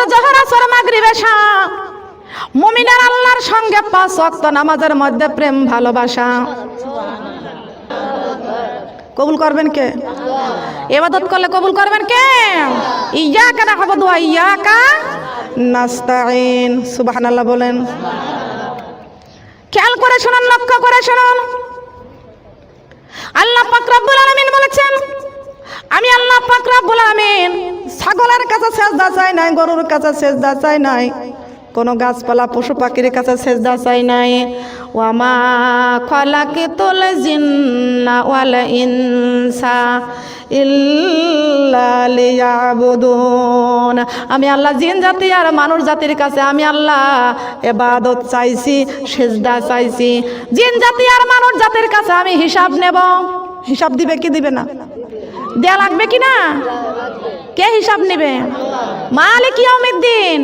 আসর জোহর আসর মাগরিব এশা মুমিনের আল্লাহর সঙ্গে 5 ওয়াক্ত নামাজের মধ্যে প্রেম ভালোবাসা। কবুল করবেন কে? ইবাদত করলে কবুল করবেন কে? ইয়াকা না'বুদু ওয়া ইয়াকা নাস্তাঈন। সুবহানাল্লাহ বলেন। খেয়াল করে শুনুন, লক্ষ্য করে শুনুন। আল্লাহ পাক রব্বুল আলামিন বলেছেন, আমি আল্লাহ পাক রব্বুল আলামিন ছাগলের কাছে সেজদা চাই নাই, গরুর কাছে সেজদা চাই নাই, কোন গাছপালা পশু পাখির কাছে সেজদা চাই নাই। ওয়া মা খালাকাতুল জিন্না ওয়াল ইনসা ইল্লা লিয়াবুদুন। আমি আল্লাহ জিন জাতি আর মানুষ জাতির কাছে আমি আল্লাহ ইবাদত চাইছি, সেজদা চাইছি। জিন জাতি আর মানুষ জাতির কাছে আমি হিসাব নেব। হিসাব দিবে কি দিবে না? দেয়া লাগবে কি না? কে হিসাব নেবে? মালিক ইয়াউমিদ্দিন,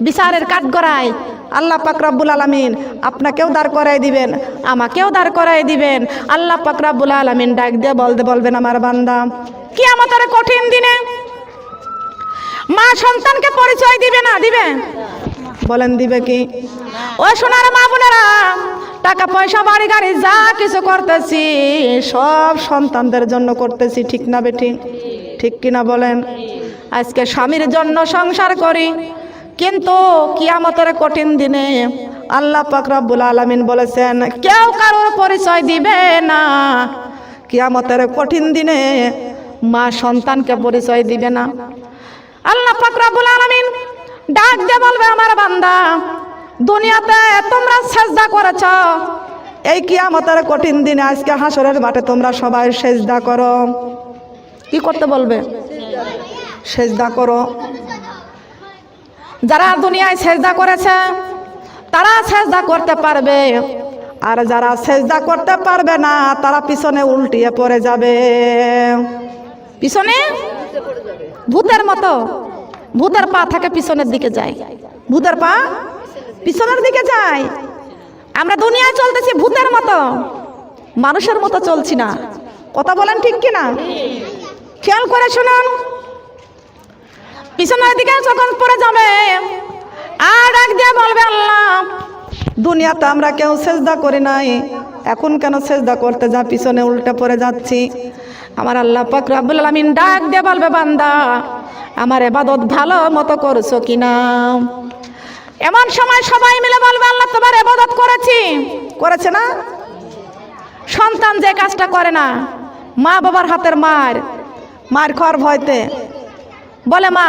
বিচারের কাঠগড়ায় আল্লাহ পাক রব্বুল আলামিন আপনাকেও দাঁড় করাই দিবেন, আমাকেও দাঁড় করাই দিবেন। আল্লাহ পাক রব্বুল আলামিন ডাক দিয়ে বলবেন, আমার বান্দা কিয়ামতের কঠিন দিনে মা সন্তানকে পরিচয় দিবে না দিবে? বলেন দিবে কি? ও সোনার মা বোনেরা, টাকা পয়সা বাড়ি গাড়ি যা কিছু করতেছি সব সন্তানদের জন্য করতেছি, ঠিক না বেঠিক? ঠিক কিনা বলেন? আজকে স্বামীর জন্য সংসার করি, কিন্তু কিয়ামতের কঠিন দিনে আল্লাহ পাক রব্বুল আলামিন বলেছেন কেউ কারোর পরিচয় দিবে না। কিয়ামতের কঠিন দিনে মা সন্তানকে পরিচয় দিবে না। আল্লাহ পাক রব্বুল আলামিন ডাক দিয়ে বলবে, আমার বান্দা দুনিয়াতে তোমরা সেজদা করেছ, এই কিয়ামতের কঠিন দিনে আজকে হাসরের মাঠে তোমরা সবাই সেজদা করো। কি করতে বলবে? সেজদা করো। যারা দুনিয়ায় সেজদা করেছে তারা সেজদা করতে পারবে, আর যারা সেজদা করতে পারবে না তারা পিছনে উল্টিয়ে পড়ে যাবে। পিছনে ভূতের মতো, ভূতের পা থাকে পিছনের দিকে যায়, ভূতের পা পিছনের দিকে যায়। আমরা দুনিয়ায় চলতেছি ভূতের মতো, মানুষের মতো চলছি না। কথা বলেন ঠিক কিনা? খেয়াল করে শুনুন, পিছনের দিকে যখন পড়ে যাবে আর ডাক দিয়ে বলবে, আল্লাহ দুনিয়াতে আমরা কেউ সেজদা করি নাই, এখন কেন সেজদা করতে যা পিছনে উল্টে পড়ে যাচ্ছি? আমার আল্লাহ পাক রব্বুল আলামিন ডাক দিয়ে বলবে, বান্দা আমার ইবাদত ভালো মতো করছো কিনা? এমন সময় সবাই মিলে বলবে, আল্লাহ তোমার ইবাদত করেছি। করেছে না? সন্তান যে কাজটা করে না, মা বাবার হাতের মার খাওয়ার ভয়তে বলে, মা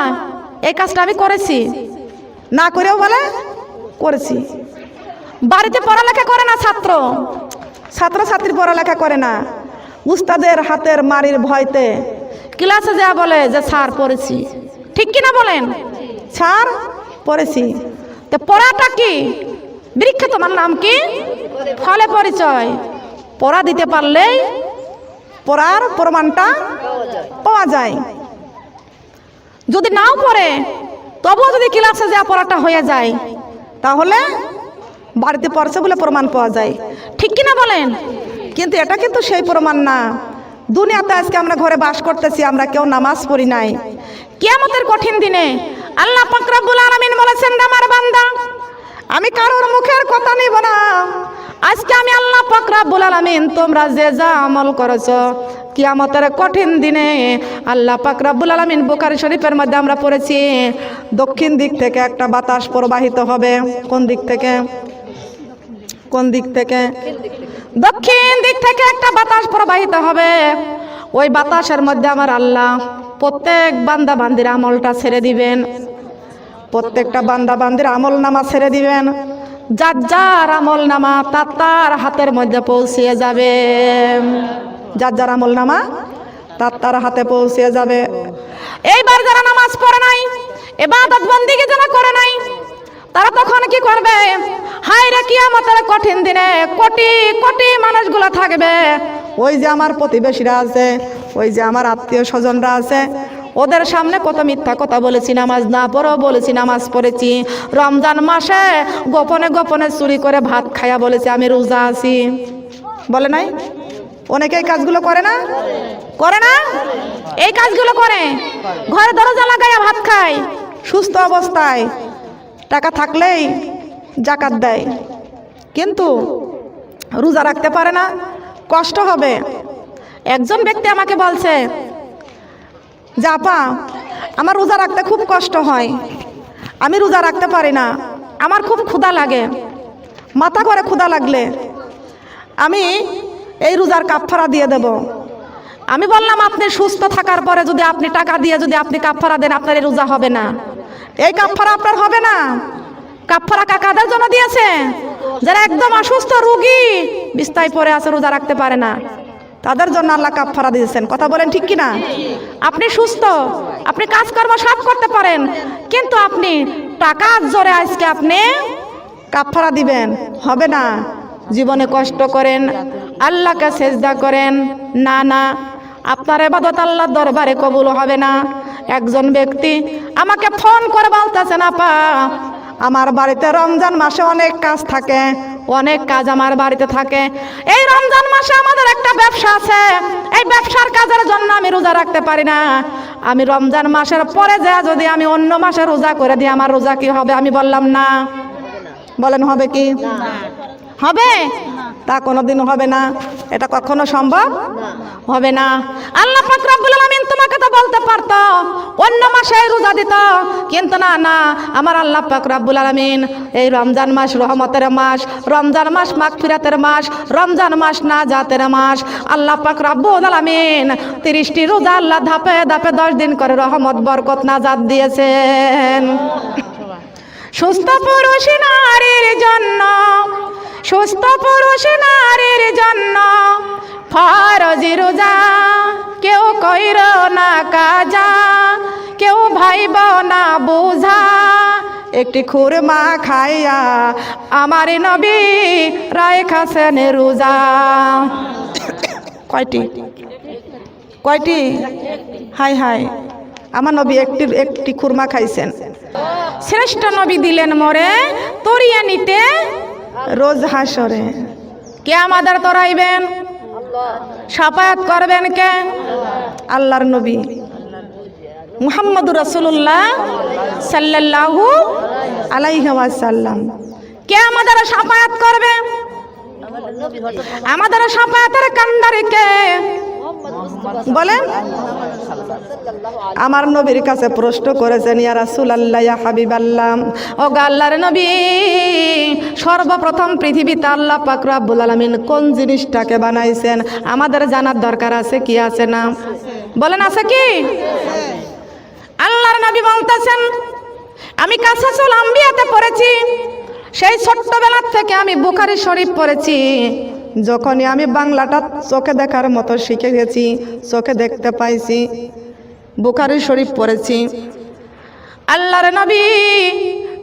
এই কাজটা আমি করেছি, না করেও বলে করেছি। বাড়িতে পড়ালেখা করে না ছাত্রছাত্রী পড়ালেখা করে না, উস্তাদের হাতের মারির ভয়তে ক্লাসে যা বলে যে স্যার পড়েছি। ঠিক কিনা বলেন? স্যার পড়েছি। তো পড়াটা কি? বৃক্ষ, তোমার নাম কি? ফলে পরিচয়। পড়া দিতে পারলেই পড়ার প্রমাণটা পাওয়া যায়। যদি নাও পড়ে তবুও যদি ক্লাসে যা পড়াটা হয়ে যায় তাহলে বাড়িতে পড়ছে বলে প্রমাণ পাওয়া যায়। ঠিক কিনা বলেন? কিন্তু এটা কিন্তু সেই প্রমাণ না। দুনিয়াতে আজকে আমরা ঘরে বাস করতেছি, আমরা কেউ নামাজ পড়ি নাই। কিয়ামতের কঠিন দিনে আল্লাহ পাক রব্বুল আলামিন বলেছেন, আমার বান্দা আমি কারোর মুখের কথা নিব না। আজকে আমি আল্লাহ পাক রব্বুল আলামিন তোমরা যে যা আমল করেছো কিয়ামতের কঠিন দিনে আল্লাহ পাক রব্বুল আলামিন বুখারী শরীফের মধ্যে আমরা পড়েছি, দক্ষিণ দিক থেকে একটা বাতাস প্রবাহিত হবে। কোন দিক থেকে? কোন দিক থেকে? দক্ষিণ দিক থেকে একটা বাতাস প্রবাহিত হবে। ওই বাতাসের মধ্যে আমার আল্লাহ প্রত্যেক বান্দা বান্দির আমলটা ছেড়ে দিবেন, প্রত্যেকটা বান্দা বান্দির আমল নামা ছেড়ে দিবেন। যার যার আমল নামা তার হাতের মধ্যে পৌঁছে যাবে। যার যার আমল নামা তার হাতে পৌঁছে যাবে। এইবার যারা নামাজ পড়ে নাই, ইবাদত বন্দেগী যারা করে নাই, তারা তখন কি করবে? হায় রে, কিয়ামতের কঠিন দিনে কোটি কোটি মানুষগুলো থাকবে। ওই যে আমার প্রতিবেশীরা আছে, ওই যে আমার আত্মীয় স্বজনরা আছে, ওদের সামনে কত মিথ্যা কথা বলেছি, নামাজ না পড়েও বলেছি নামাজ পড়েছি। রমজান মাসে গোপনে গোপনে চুরি করে ভাত খাইয়া বলেছি আমি রোজা আছি। বলে নাই? অনেকে এই কাজগুলো করে না? করে না? এই কাজগুলো করে। ঘরে দরজা লাগাইয়া ভাত খায়, সুস্থ অবস্থায় টাকা থাকলেই জাকাত দেয়, কিন্তু রোজা রাখতে পারে না, কষ্ট হবে। একজন ব্যক্তি আমাকে বলছে যে আপা, আমার রোজা রাখতে খুব কষ্ট হয়, আমি রোজা রাখতে পারি না, আমার খুব ক্ষুধা লাগে, মাথা করে ক্ষুধা লাগলে আমি এই রোজার কাফারা দিয়ে দেব। আমি বললাম, আপনি সুস্থ থাকার পরে যদি আপনি টাকা দিয়ে যদি আপনি কাফারা দেন, আপনার এই রোজা হবে না, এই কাফারা আপনার হবে না। কাফারা কাকাদের জন্য দিয়েছে? যারা একদম অসুস্থ রোগী, বিছানায় পড়ে আছে, রোজা রাখতে পারে না, তাদের জন্য আল্লাহ কাফারা দিয়েছেন। কথা বলেন ঠিক কিনা? আপনি সুস্থ, আপনি কাজকর্ম সব করতে পারেন, কিন্তু আপনি টাকার জোরে আজকে আপনি কাফারা দিবেন, হবে না। জীবনে কষ্ট করেন, আল্লাহকে সেজদা করেন, না না, আপনার ইবাদত আল্লাহর দরবারে কবুল হবে না। একজন ব্যক্তি আমাকে ফোন করে বলতেছেন, আপা আমার বাড়িতে রমজান মাসে অনেক কাজ থাকে, অনেক কাজ আমার বাড়িতে থাকে, এই রমজান মাসে আমাদের একটা ব্যবসা আছে, এই ব্যবসার কাজের জন্য আমি রোজা রাখতে পারি না, আমি রমজান মাসের পরে যা যদি আমি অন্য মাসে রোজা করে দিই, আমার রোজা কি হবে? আমি বললাম না। বলেন হবে কি? হবে? তা কোনোদিন হবে না, এটা কখনো সম্ভব হবে না। আল্লাহ পাক রব্বুল আলামিন তোমাকে তো বলতে পারতো অন্য মাসে রোজা দিত, কিন্তু না না, আমার আল্লাহ পাক রব্বুল আলামিন এই রমজান মাস রহমতের মাস, রমজান মাস মাগফিরাতের মাস, রমজান মাস নাজাতের মাস। আল্লাহ পাক রব্বুল আলামিন 30টি রোজা আল্লাহ ধাপে ধাপে 10 দিন করে রহমত বরকত নাজাত দিয়েছেন। সুস্থ পুরুষ নারীর জন্য, সুস্থ পুরুষ নারীর জন্য ফরজি রোজা, কেউ কইর না কাজা, কেউ ভাইব না বুঝা, একটি খুরমা খাইয়া আমার নবী রাইখাছেন রোজা। কয়টি? কয়টি? হাই হাই, আমার নবী একটি খুরমা খাইছেন। শ্রেষ্ঠ নবী দিলেন মরে তরিয়ে নিতে রোজ হাসরে। কে আমাদের তরাইবেন? শাফায়াত করবেন কে? আল্লাহর নবী মুহাম্মদুর রাসূলুল্লাহ সাল্লাল্লাহু আলাইহি ওয়াসাল্লাম। কে আমাদের শাফায়াত করবে? আমাদের শাফায়াতের কান্ডারি কে? বলেন। আমার নবীর কাছে প্রশ্ন করেছেন, ইয়া রাসূলুল্লাহ, ইয়া হাবিবাল্লাহ, ও আল্লাহর নবী, সর্বপ্রথম পৃথিবীতে আল্লাহ পাক রব্বুল আলামিন কোন জিনিসটাকে বানাইছেন? আমাদের জানার দরকার আছে কি আছে না? বলেন আছে কি? আল্লাহর নবী বলতেছেন, আমি কাসাসুল আম্বিয়াতে পড়েছি, সেই ছোট্টবেলা থেকে আমি বুখারী শরীফ পড়েছি। যখনই আমি বাংলাটা চোখে দেখার মতো শিখে গেছি, চোখে দেখতে পাইছি, বুখারী শরীফ পড়েছি। আল্লাহর নবী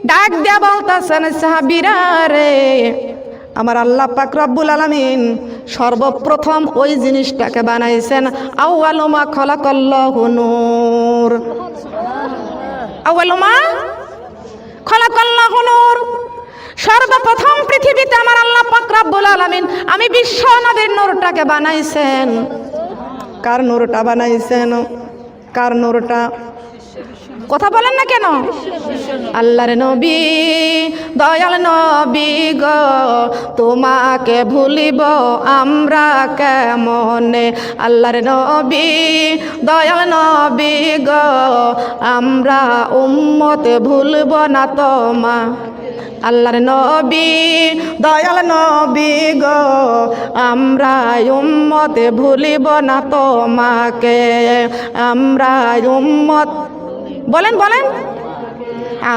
ডাক দিয়া বলতেছেন, সাহাবীরা রে, আমার আল্লাহ পাক রব্বুল আলামিন সর্বপ্রথম ওই জিনিসটাকে বানাইছেন, আউয়ালু মা খালাকাল্লাহু নূর, আউয়ালু মা খালাকাল্লাহু নূর। সর্বপ্রথম পৃথিবীতে আমার আল্লাহ পাক রব্বুল আলামিন আমি বিশ্ব নবীর নূরটাকে বানাইছেন। কার নূরটা বানাইছেন? কার নূরটা? কথা বলেন না কেন? আল্লাহর নবী, দয়াল নবী গো, তোমাকে ভুলিব আমরা কেমনে? আল্লাহর নবী, দয়াল নবী গো, আমরা উম্মত ভুলব না তোমা। আল্লাহর নবী, দয়াল নবী গো, আমরা উম্মত ভুলিব না তোমাকে, আমরা উম্মত, বলেন বলেন,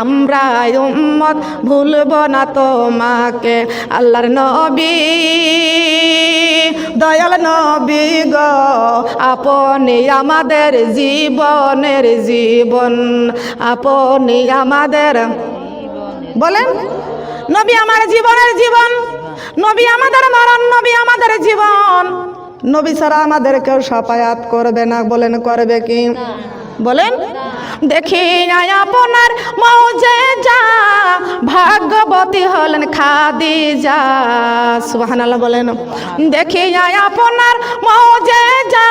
আমরা উম্মত ভুলব না তোমাকে। আল্লাহর নবী, দয়াল নবী গো, আপনি আমাদের জীবনের জীবন, আপনি আমাদের, বলেন, নবী আমার জীবনের জীবন, নবী আমাদের মরণ, নবী আমাদের জীবন। নবী ছাড়া আমাদের কেউ শাফায়াত করবে না। বলেন করবে কি? বলেন। দেখি আপনার মৌজেজা ভাগ্যবতী হলেন খাদিজা। সুবহানাল্লাহ বলেন। দেখি আপনার মৌজেজা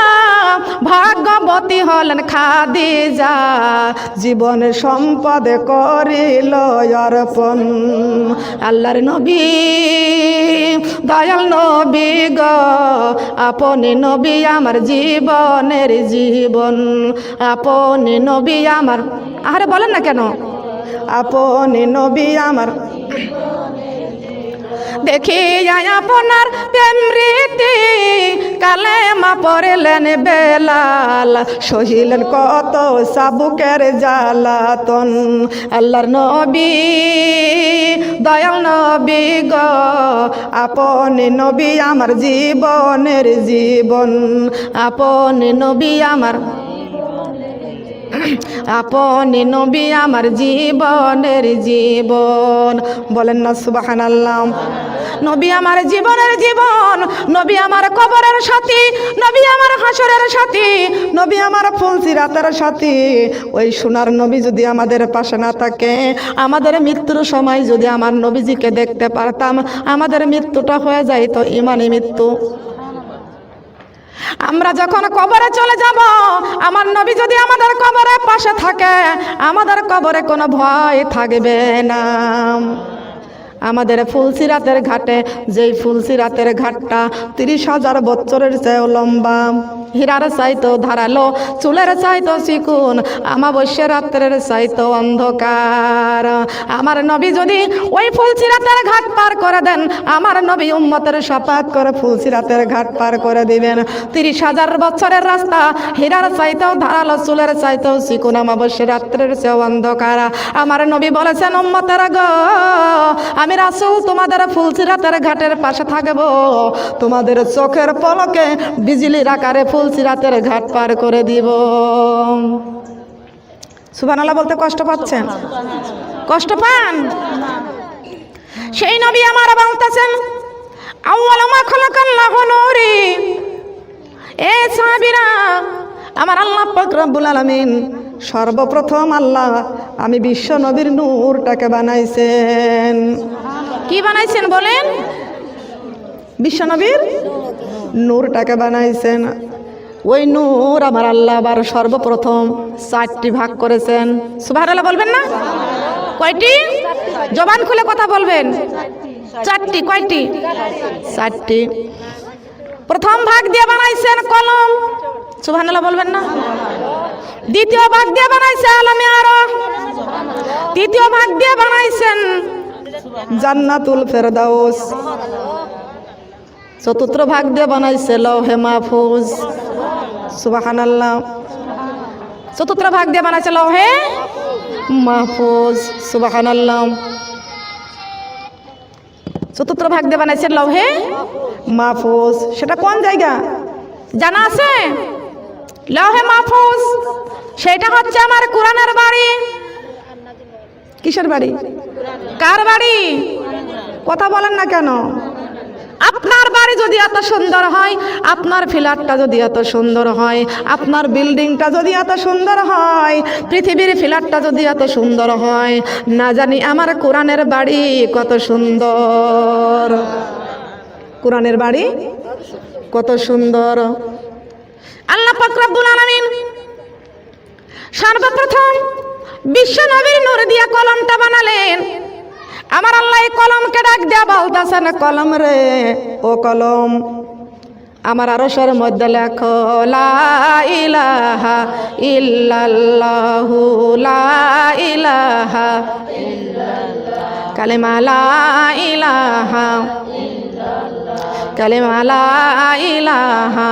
ভাগ্যবতী হলেন খাদিজা, জীবনের সম্পদ করিল অর্পণ। আল্লাহর নবী দয়াল নবী গো, আপনি নবী আমার জীবনের জীবন, আপনি নবী আমার, আরে বলেন না কেন, আপনি নবী আমার। দেখি আপনার প্রেম রীতি কালেমা পড়লেন বেলাল, সহিলেন কত সাবুকের জ্বালাতন। আল্লাহর নবী দয়াল নবী গো, আপনি নবী আমার জীবনের জীবন, আপনি নবী আমার, আপনি নবী আমার জীবনের জীবন। বলেন না সুবহানাল্লাহ। নবী আমার জীবনের জীবন, নবী আমার কবরের সাথী, নবী আমার হাসরের সাথী, নবী আমার ফুলসিরাতের সাথী। ওই সোনার নবী যদি আমাদের পাশে না থাকে, আমাদের মৃত্যুর সময় যদি আমার নবীজিকে দেখতে পারতাম, আমাদের মৃত্যুটা হয়ে যাইতো ইমানি মৃত্যু। আমরা যখন কবরে চলে যাব, আমার নবী যদি আমাদের কবরের পাশে থাকে, আমাদের কবরে কোনো ভয় থাকবে না। আমাদের ফুলসিরাতের ঘাটে, যেই ফুলসিরাতের ঘাটটা 30,000 বছরের চেয়েও লম্বা, হীরার চাইতো ধারালো, চুলের চাইতো চিকুন, আমাবস্যা রাত্রের চাইতো অন্ধকার। আমার নবী যদি ওই ফুলসিরাতের ঘাট পার করে দেন, আমার নবী উম্মতের শাফাত করে ফুলসিরাতের ঘাট পার করে দিবেন। 30,000 বছরের রাস্তা, হীরার চাইতো ধারালো, চুলের চাইতো চিকুন, আমাবস্যা রাত্রের চেয়েও অন্ধকার। আমার নবী বলেছেন, উম্মতেরা গো, আমি রাসূল তোমাদের ফুলসিরাতের ঘাটের পাশে থাকবো, তোমাদের চোখের পলকে বিজলির আকারে ফুলসিরাতের ঘাট পার করে দিব। সুবহানাল্লাহ বলতে কষ্ট পাচ্ছেন? কষ্ট পান? সেই নবী আমার বলতেছেন, আউয়ালু মা খালাকাল্লাহু নূরি। এ সাহাবীরা, আমার আল্লাহ পাক রব্বুল আলামিন সর্বপ্রথম আল্লাহ আমি বিশ্ব নবীর নূরটাকে বানাইছেন। কি বানাইছেন বলেন? বিশ্ব নবীর নূরটাকে বানাইছেন। ওই নূর আমার আল্লাহ আবার সর্বপ্রথম 4টি ভাগ করেছেন। সুবহানাল্লাহ বলবেন না? কয়টি? জবান খুলে কথা বলবেন। 4টি। কয়টি? 4টি। প্রথম ভাগ দিয়ে বানাইছেন কলম। সুবহানাল্লাহ বলবেন না? দ্বিতীয় ভাগ দিয়ে বানাইছে আলামে আরশ। তৃতীয় ভাগ দিয়ে বানাইছেন জান্নাতুল ফেরদাউস। চতুর্থ ভাগ দিয়ে বানাইছে লৌহে মাহফুজ। সুবহানাল্লাহ। চতুর্থ ভাগ দিয়ে বানাইছে লৌহে মাহফুজ। সুবহানাল্লাহ। চতুর্থ ভাগ দিয়ে বানাইছে লৌহে মাহফুজ। সেটা কোন জায়গা জানা আছে? লৌহে মাহফুজ সেটা হচ্ছে আমার কোরআনের বাড়ি। কিসের বাড়ি? কার বাড়ি? কথা বলেন না কেন? আপনার বাড়ি যদি এত সুন্দর হয়, আপনার ফ্ল্যাটটা যদি এত সুন্দর হয়, আপনার বিল্ডিংটা যদি এত সুন্দর হয়, পৃথিবীর ফ্ল্যাটটা যদি এত সুন্দর হয়, না জানি আমার কোরআনের বাড়ি কত সুন্দর। কোরআনের বাড়ি কত সুন্দর। আল্লাহ পাক রব্বুল আলামিন সর্বপ্রথম বিশ্ব নবীর নূর দিয়া কলমটা বানালেন। আমার আল্লাহ এই কলমকে ডাক দেয়া বলতেছেন, কলম রে ও কলম, আমার আরশের মধ্যে লেখো লা ইলাহা ইল্লাল্লাহু লা ইলাহা ইল্লাল্লাহ, কালিমা লা ইলাহা ইল্লাল্লাহ, কালিমা লা ইলাহা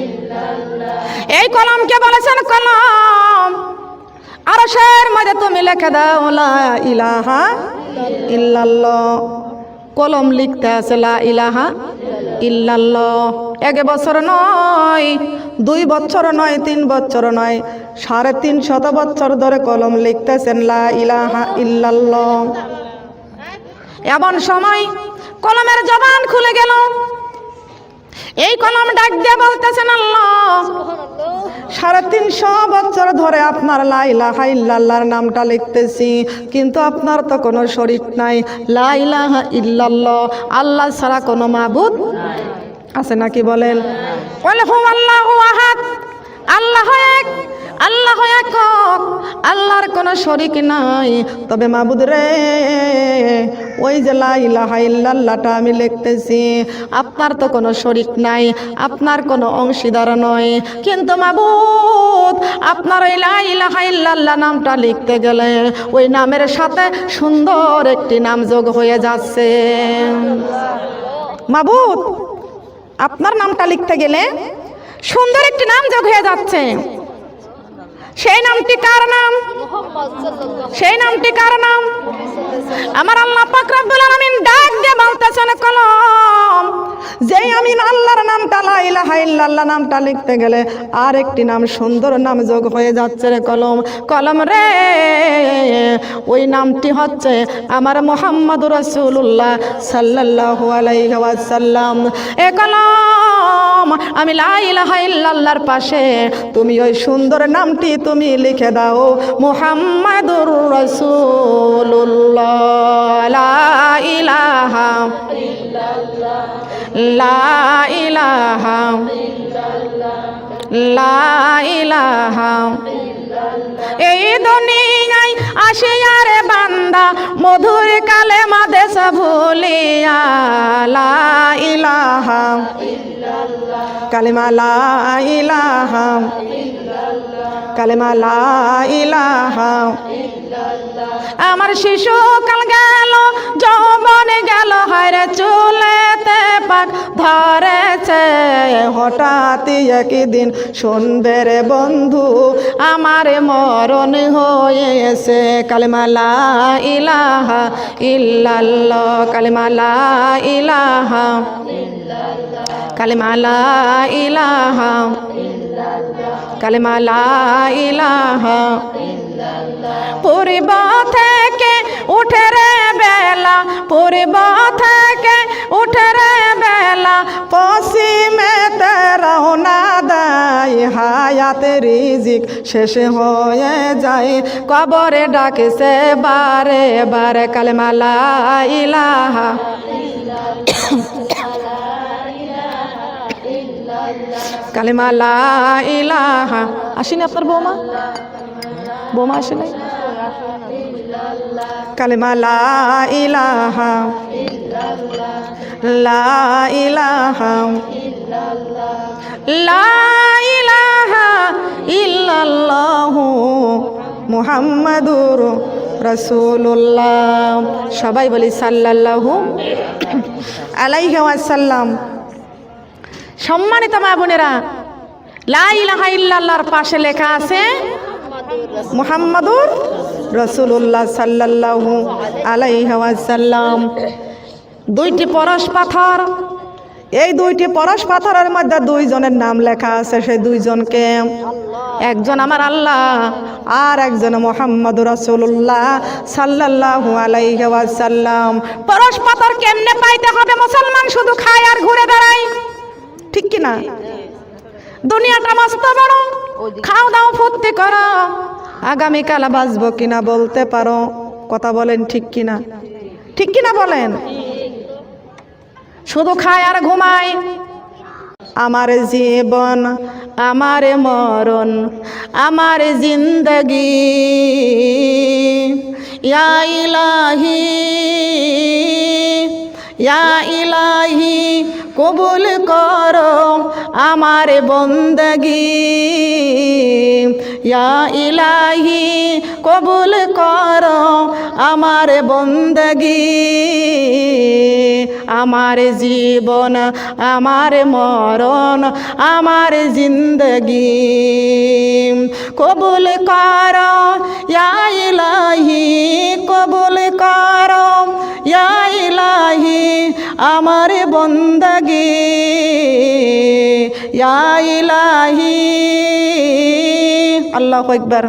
ইল্লাল্লাহ। এই কলমকে বলেছেন কলম, আরশের মধ্যে তুমি লিখে দাও লা ইলাহা ইল্লাল্লাহ। কলম লিখতে আছে লা ইলাহা ইল্লাল্লাহ। 1 বছর নয়, 2 বছর নয়, 3 বছর নয়, 350 বছর ধরে কলম লিখতেছেন লা ইলাহা ইল্লাল্লাহ। এমন সময় কলমের জবান খুলে গেল। এই কলম ডাক দিয়ে বলতেছেন আল্লাহ 350 বছর ধরে আপনার লা ইলাহা ইল্লাল্লাহর নামটা লিখতেছি, কিন্তু আপনার তো কোনো শরীক নাই। লা ইলাহা ইল্লাল্লাহ, আল্লাহ ছাড়া কোনো মাবুদ আছে নাকি বলেন? কুল হুয়াল্লাহু আহাদ, আল্লাহ এক, আল্লাহ একক, আল্লাহর কোনো শরীক নাই। তবে মাবুদ রে, ওই যে লা ইলাহা ইল্লাল্লাহটা আমি লিখতেছি, আপনার তো কোনো শরীক নাই, আপনার কোনো অংশীদার নয়, কিন্তু মাবুদ আপনার ওই লা ইলাহা ইল্লাল্লাহ নামটা লিখতে গেলে ওই নামের সাথে সুন্দর একটি নাম যোগ হয়ে যাচ্ছে। মাবুদ আপনার নামটা লিখতে গেলে সুন্দর একটি নাম যোগ হয়ে যাচ্ছে। সেই নামটি কার নাম? সেই নামটি কার নাম? আমার আল্লাহ পাক রব্বুল আলামিন ডাক দিয়ে বলতেছেন কলম, যেই আমি আল্লাহর নামটা লা ইলাহা ইল্লাল্লাহ নামটা লিখতে গেলে আর একটি নাম সুন্দর নাম যোগ হয়ে যাচ্ছে রে কলম। কলম রে, ওই নামটি হচ্ছে আমার মুহাম্মদুর রাসূলুল্লাহ সাল্লাল্লাহু আলাইহি ওয়াসাল্লাম। এ কলম, আমি লা ইলাহা ইল্লাল্লাহর পাশে তুমি ওই সুন্দর নামটি তুমি লিখে দাও, মুহাম্মাদুর রাসূলুল্লাহ। লা ইলাহা ইল্লাল্লাহ, লা ইলাহা ইল্লাল্লাহ, লা ইলাহা ইল্লাল্লাহ। এই দুনিয়ায় আসিয়া রে বান্দা মধুর কালেমা দেশ ভুলিয়া, লা ইলাহা ইল্লাল্লাহ, কালেমা লা ইলাহা ইল্লাল্লাহ, কালেমা লা ইলাহা ইল্লাল্লাহ। আমার শিশুকাল গেল, যৌবন গেল, হায়রে চুলেতে পাক ধরেছে, হঠাৎ একদিন শুনবে রে বন্ধু আমার মরণ হয়েছে। কালেমা লা ইলাহা ইল্লাল্লাহ, কালেমা লা ইলাহা ইল্লাল্লাহ, কালেমা লা ইলাহা ইল্লাল্লাহ, কালেমা লা ইলাহা ইল্লাল্লাহ। পূর্ব থেকে উঠে রে বেলা, পূর্ব থেকে উঠে রে বেলা, পশ্চিমেতে রওনা দেয়, হায়াতে রিজিক শেষ হয়ে যায়, কবরে ডাকছে বারে বারে। কালেমা লা ইলাহা কালেমা লা ইলাহা। আসেনি আপনার বৌমা? বৌমা আসে নাই? কালেমা লা ইলাহা লা ইলাহা লা ইলাহা ইল্লাল্লাহু মুহাম্মাদুর রাসূলুল্লাহ। সবাই বলি সাল্লাল্লাহু আলাইহি ওয়াসাল্লাম। সম্মানিত মা বোনেরা, লা ইলাহা ইল্লাল্লাহর পাশে লেখা আছে মুহাম্মাদুর রাসূলুল্লাহ সাল্লাল্লাহু আলাইহি ওয়াসাল্লাম। দুইটি পরশ পাথর, এই দুইটি পরশ পাথরের মধ্যে দুইজনের নাম লেখা আছে। সেই দুইজনকে, একজন আমার আল্লাহ আর একজন মুহাম্মাদুর রাসূলুল্লাহ সাল্লাল্লাহু আলাইহি ওয়াসাল্লাম। পরশ পাথর কেমনে পাইতে হবে? মুসলমান শুধু খায় আর ঘুরে বেড়ায়, ঠিক কিনা? দুনিয়াটা মস্ত বড়, খাও দাও ফুর্তি করো, আগামীকাল বাঁচবো কিনা বলতে পারো। কথা বলেন ঠিক কিনা? ঠিক কিনা বলেন? শুধু খায় আর ঘুমায়। আমার জীবন, আমার মরণ, আমার জিন্দগি, ইয়া ইলাহি ইয়া ইলাহি কবুল করো আমার বন্দগি, ইয়া ইলাহি কবুল করো আমার বন্দগি। আমার জীবন, আমার মরণ, আমার জিন্দগি কবুল করো ইয়া ইলাহি, কবুল করো ইয়া ইলাহি আমার বন্দগি, ইয়া ইলাহি। আল্লাহু আকবার।